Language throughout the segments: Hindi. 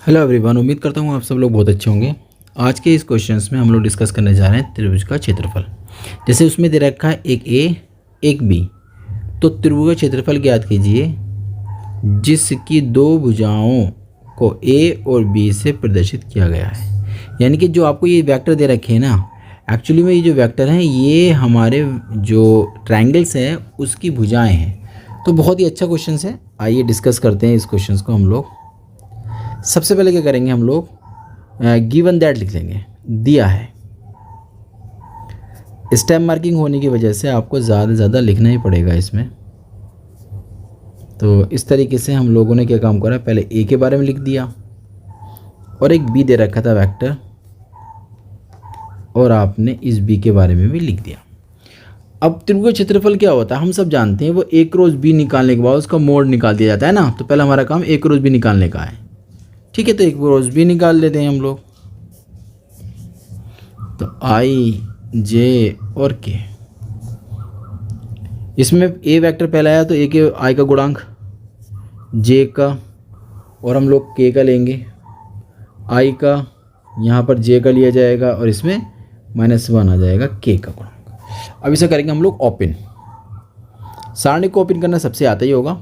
हेलो एवरीवन, उम्मीद करता हूँ आप सब लोग बहुत अच्छे होंगे। आज के इस क्वेश्चंस में हम लोग डिस्कस करने जा रहे हैं त्रिभुज का क्षेत्रफल। जैसे उसमें दे रखा है एक ए एक बी, तो त्रिभुज का क्षेत्रफल ज्ञात कीजिए जिसकी दो भुजाओं को ए और बी से प्रदर्शित किया गया है। यानी कि जो आपको ये वेक्टर दे रखे हैं ना, एक्चुअली में ये जो वेक्टर हैं ये हमारे जो ट्रायंगल्स हैं उसकी भुजाएँ हैं। तो बहुत ही अच्छा क्वेश्चन है, आइए डिस्कस करते हैं इस क्वेश्चन को हम लोग। सबसे पहले क्या करेंगे, हम लोग गिवन दैट लिख लेंगे, दिया है। स्टेप मार्किंग होने की वजह से आपको ज़्यादा से ज़्यादा लिखना ही पड़ेगा इसमें। तो इस तरीके से हम लोगों ने क्या काम करा, पहले ए के बारे में लिख दिया और एक बी दे रखा था वेक्टर, और आपने इस बी के बारे में भी लिख दिया। अब त्रिभुज का क्षेत्रफल क्या होता है हम सब जानते हैं, वो ए क्रॉस बी निकालने के बाद उसका मोड निकाल दिया जाता है ना। तो पहले हमारा काम ए क्रॉस बी निकालने का है, ठीक है। तो एक क्रॉस बी निकाल लेते हैं हम लोग। तो आई जे और के, इसमें ए वेक्टर पहला आया तो ए के आई का गुणांक, जे का, और हम लोग के का लेंगे, आई का यहाँ पर जे का लिया जाएगा और इसमें -1 आ जाएगा के का गुणांक। अब इसे करेंगे हम लोग ओपन। सारणी को ओपन करना सबसे आता ही होगा।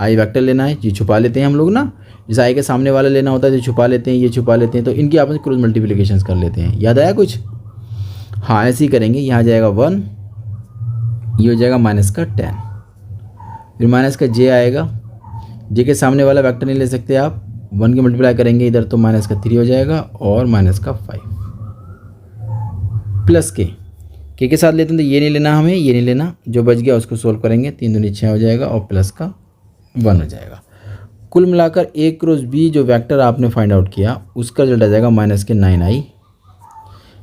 आई वेक्टर लेना है, ये छुपा लेते हैं हम लोग ना। जैसे आई के सामने वाला लेना होता है तो छुपा लेते हैं, ये छुपा लेते हैं, तो इनकी आपस में क्रॉस मल्टीप्लिकेशंस कर लेते हैं। याद आया कुछ? हाँ, ऐसे ही करेंगे। यहाँ जाएगा 1, ये हो जाएगा -10, फिर माइनस का जे आएगा। जे के सामने वाला वेक्टर नहीं ले सकते आप, 1 की मल्टीप्लाई करेंगे इधर तो -3 हो जाएगा और -5 प्लस के साथ लेते हैं तो ये नहीं लेना हमें, ये नहीं लेना, जो बच गया उसको सोल्व करेंगे। 3 दूनी 6 हो जाएगा और प्लस का 1 हो जाएगा। कुल मिलाकर ए क्रॉस बी जो वेक्टर आपने फाइंड आउट किया उसका रिजल्ट आ जाएगा -9i।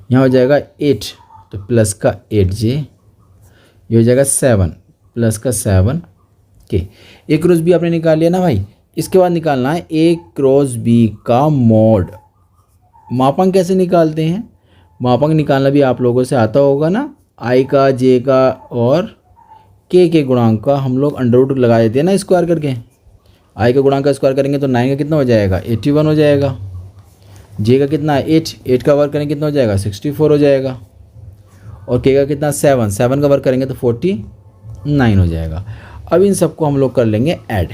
यहाँ हो जाएगा 8 तो प्लस का 8j, ये हो जाएगा 7 प्लस का 7k। ए क्रॉस बी आपने निकाल लिया ना भाई। इसके बाद निकालना है ए क्रॉस बी का मोड। मापांक कैसे निकालते हैं? मापांक निकालना भी आप लोगों से आता होगा ना। आई का, जे का और के गुणांक का हम लोग अंडर लगा देते हैं ना स्क्वायर करके। आई का गुणांक का स्क्वायर करेंगे तो 9 का कितना हो जाएगा, 81 हो जाएगा। जे का कितना है 8 का वर्क करेंगे कितना हो जाएगा, 64 हो जाएगा। और के का कितना 7 का वर्क करेंगे तो 49 हो जाएगा। अब इन सबको हम लोग कर लेंगे ऐड।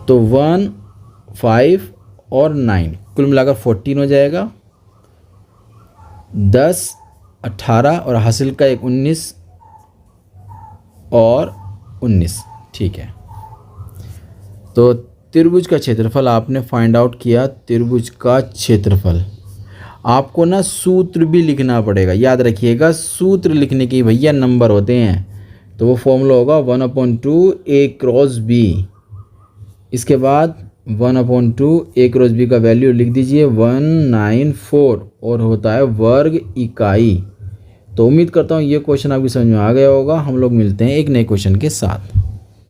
तो 1, 5 और 9 कुल मिलाकर 14 हो जाएगा। 10, 18 और हासिल का एक 19 और 19, ठीक है। तो त्रिभुज का क्षेत्रफल आपने फाइंड आउट किया। त्रिभुज का क्षेत्रफल आपको ना सूत्र भी लिखना पड़ेगा, याद रखिएगा। सूत्र लिखने के भैया नंबर होते हैं, तो वो फॉर्मूला होगा 1/2 ए क्रॉस बी। इसके बाद 1/2 ए क्रॉस बी का वैल्यू लिख दीजिए 194 और होता है वर्ग इकाई। तो उम्मीद करता हूँ ये क्वेश्चन आपकी समझ में आ गया होगा। हम लोग मिलते हैं एक नए क्वेश्चन के साथ।